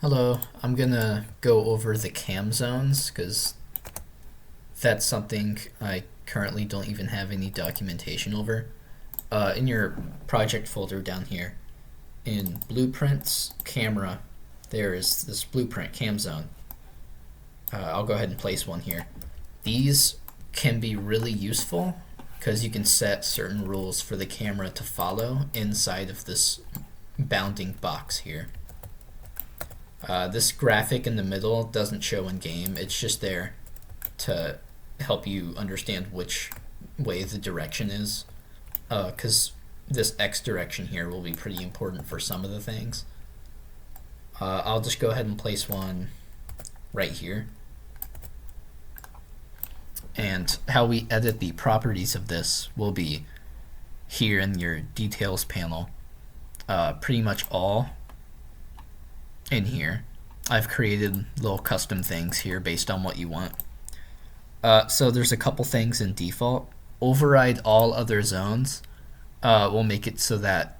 Hello, I'm gonna go over the cam zones because that's something I currently don't even have any documentation over. In your project folder down here, in Blueprints, Camera, there is this blueprint cam zone. I'll go ahead and place one here. These can be really useful because you can set certain rules for the camera to follow inside of this bounding box here. This graphic in the middle doesn't show in game, it's just there to help you understand which way the direction is, because this X direction here will be pretty important for some of the things. I'll just go ahead and place one right here. And how we edit the properties of this will be here in your details panel. Pretty much all in here. I've created little custom things here based on what you want. So there's a couple things in default. Override all other zones will make it so that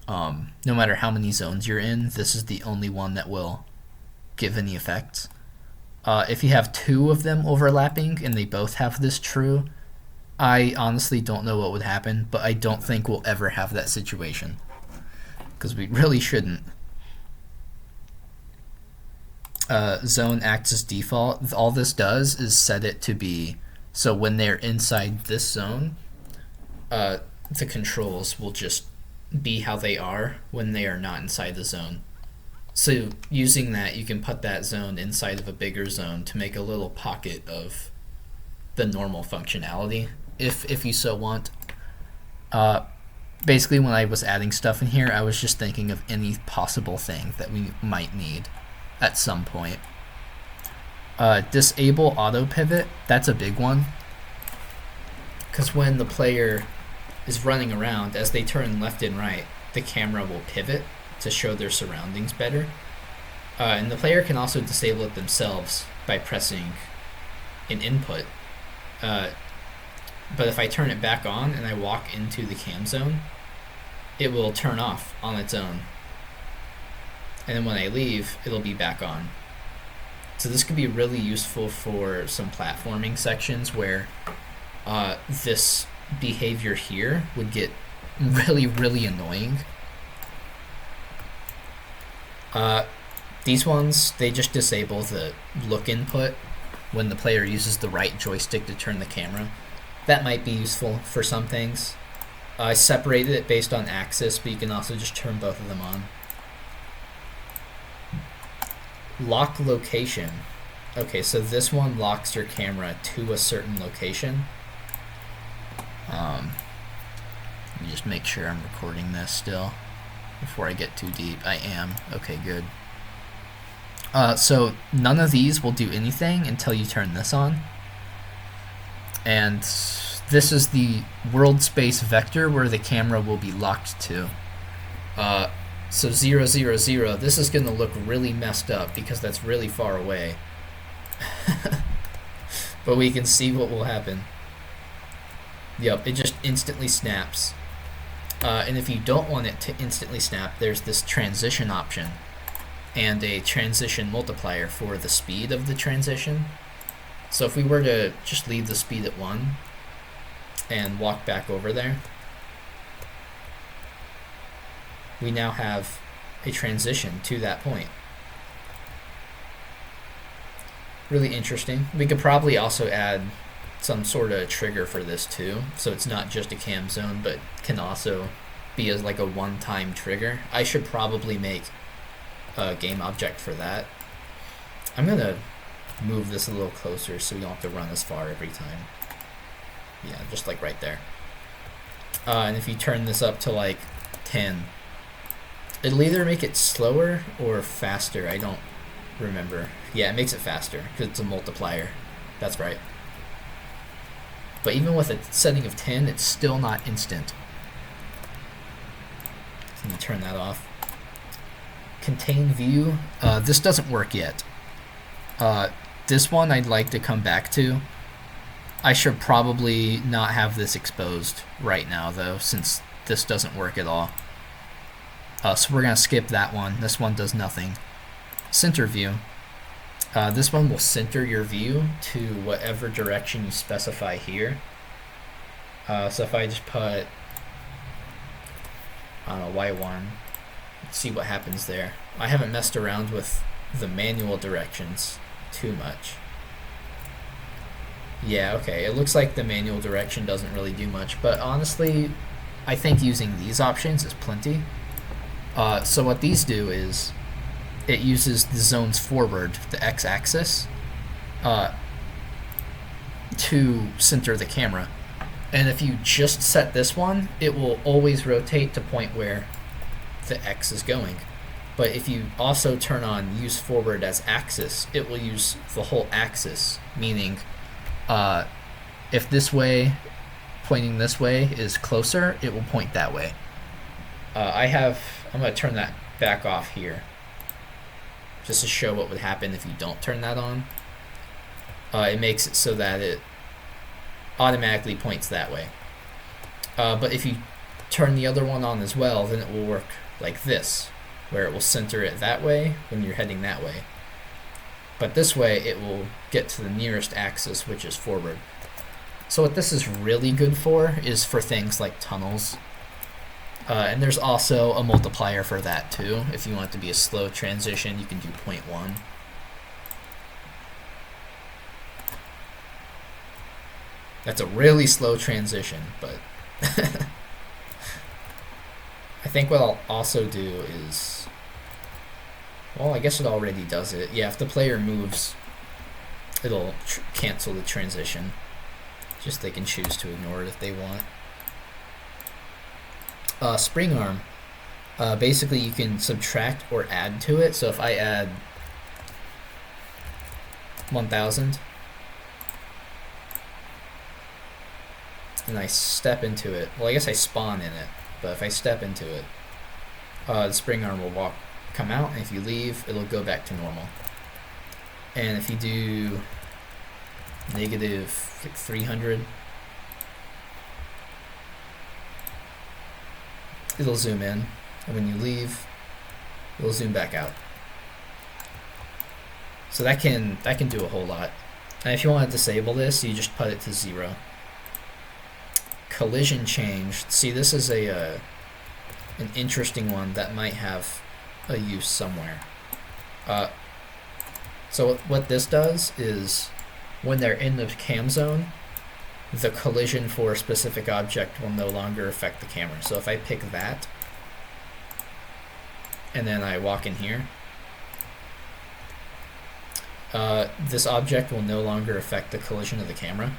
no matter how many zones you're in, this is the only one that will give any effects. If you have two of them overlapping and they both have this true, I honestly don't know what would happen, but I don't think we'll ever have that situation because we really shouldn't. Zone acts as default. All this does is set it to be so when they're inside this zone, the controls will just be how they are when they are not inside the zone. So using that, you can put that zone inside of a bigger zone to make a little pocket of the normal functionality, if you so want. Basically, when I was adding stuff in here, I was just thinking of any possible thing that we might need at some point. Disable auto pivot, that's a big one, because when the player is running around, as they turn left and right, the camera will pivot to show their surroundings better. And the player can also disable it themselves by pressing an input. But if I turn it back on and I walk into the cam zone, it will turn off on its own. And then when I leave, it'll be back on. So this could be really useful for some platforming sections where this behavior here would get really, really annoying. These ones, they just disable the look input when the player uses the right joystick to turn the camera. That might be useful for some things. I separated it based on axis, but you can also just turn both of them on. Lock location. Okay, so this one locks your camera to a certain location. Let me just make sure I'm recording this still before I get too deep. I am. Okay, good. So none of these will do anything until you turn this on. And this is the world space vector where the camera will be locked to. So 0, 0, 0, this is going to look really messed up because that's really far away. But we can see what will happen. Yep, it just instantly snaps. And if you don't want it to instantly snap, there's this transition option and a transition multiplier for the speed of the transition. So if we were to just leave the speed at 1 and walk back over there, we now have a transition to that point. Really interesting. We could probably also add some sort of trigger for this too, so it's not just a cam zone, but can also be as like a one-time trigger. I should probably make a game object for that. I'm gonna move this a little closer so we don't have to run as far every time. Yeah, just like right there. And if you turn this up to like 10, it'll either make it slower or faster. I don't remember. Yeah, it makes it faster because it's a multiplier. That's right. But even with a setting of 10, it's still not instant. Let me turn that off. Contain view. This doesn't work yet. This one I'd like to come back to. I should probably not have this exposed right now though, since this doesn't work at all. So we're going to skip that one. This one does nothing. center view. This one will center your view to whatever direction you specify here. So if I just put, I don't know, Y1, let's see what happens there. I haven't messed around with the manual directions too much. Yeah, okay, it looks like the manual direction doesn't really do much, but honestly, I think using these options is plenty. So what these do is, it uses the zones forward, the x-axis, to center the camera. And if you just set this one, it will always rotate to point where the x is going. But if you also turn on use forward as axis, it will use the whole axis, meaning if this way, pointing this way, is closer, it will point that way. I'm going to turn that back off here, just to show what would happen if you don't turn that on. It makes it so that it automatically points that way. But if you turn the other one on as well, then it will work like this, where it will center it that way when you're heading that way. But this way, it will get to the nearest axis, which is forward. So what this is really good for is for things like tunnels. And there's also a multiplier for that too. If you want it to be a slow transition, you can do 0.1. That's a really slow transition, but I think what I'll also do is, well, I guess it already does it. Yeah, if the player moves, it'll cancel the transition. Just they can choose to ignore it if they want. Spring arm. Basically, you can subtract or add to it. So if I add 1,000 and I step into it, well, I guess I spawn in it, but if I step into it, the spring arm will come out, and if you leave, it'll go back to normal. And if you do negative like 300, it'll zoom in, and when you leave, it'll zoom back out. So that can do a whole lot. And if you want to disable this, you just put it to 0. Collision change. See, this is an interesting one that might have a use somewhere. So what this does is, when they're in the cam zone, the collision for a specific object will no longer affect the camera. So if I pick that, and then I walk in here, this object will no longer affect the collision of the camera.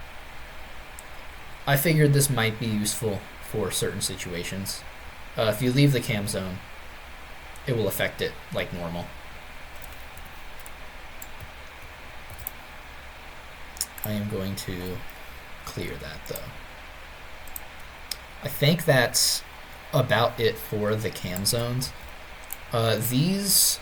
I figured this might be useful for certain situations. If you leave the cam zone, it will affect it like normal. I am going to clear that though. I think that's about it for the cam zones. These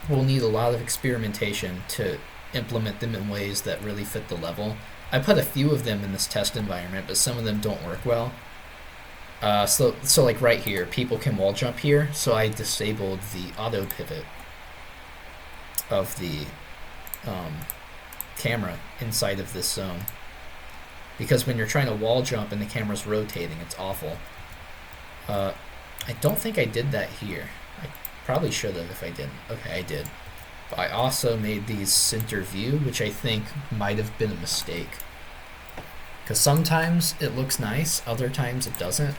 will need a lot of experimentation to implement them in ways that really fit the level. I put a few of them in this test environment, but some of them don't work well. So like right here, people can wall jump here, so I disabled the auto pivot of the camera inside of this zone. Because when you're trying to wall jump and the camera's rotating, it's awful. I don't think I did that here. I probably should have if I didn't. Okay, I did. But I also made these center view, which I think might have been a mistake. Because sometimes it looks nice, other times it doesn't.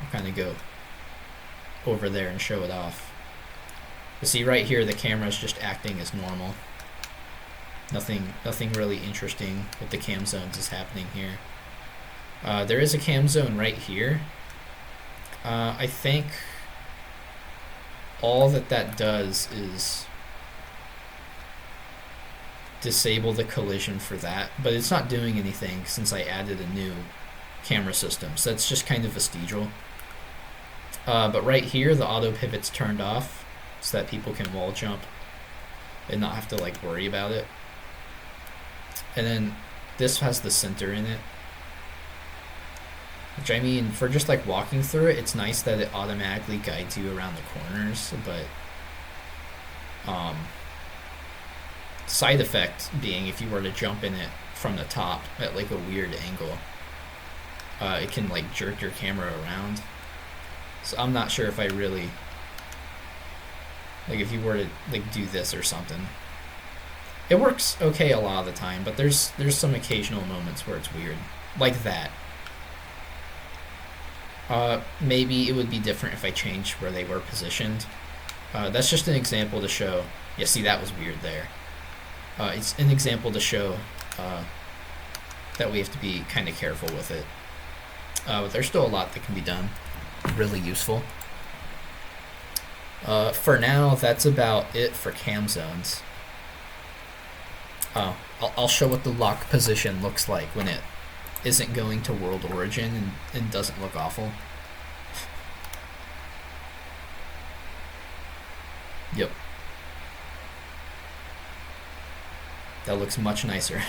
I'll kind of go over there and show it off. You see right here, the camera's just acting as normal. Nothing really interesting with the cam zones is happening here. There is a cam zone right here. I think all that does is disable the collision for that, but it's not doing anything since I added a new camera system, so that's just kind of vestigial. But right here, the auto pivot's turned off so that people can wall jump and not have to like worry about it. And then this has the center in it, which I mean, for just like walking through it, it's nice that it automatically guides you around the corners, but Side effect being if you were to jump in it from the top at like a weird angle, it can like jerk your camera around. So I'm not sure if I really like if you were to like do this or something. It works okay a lot of the time, but there's some occasional moments where it's weird, like that. Maybe it would be different if I changed where they were positioned. That's just an example to show. Yeah, see, that was weird there. It's an example to show that we have to be kind of careful with it. But there's still a lot that can be done. Really useful. For now, that's about it for cam zones. I'll show what the lock position looks like when it isn't going to world origin and doesn't look awful. Yep. That looks much nicer.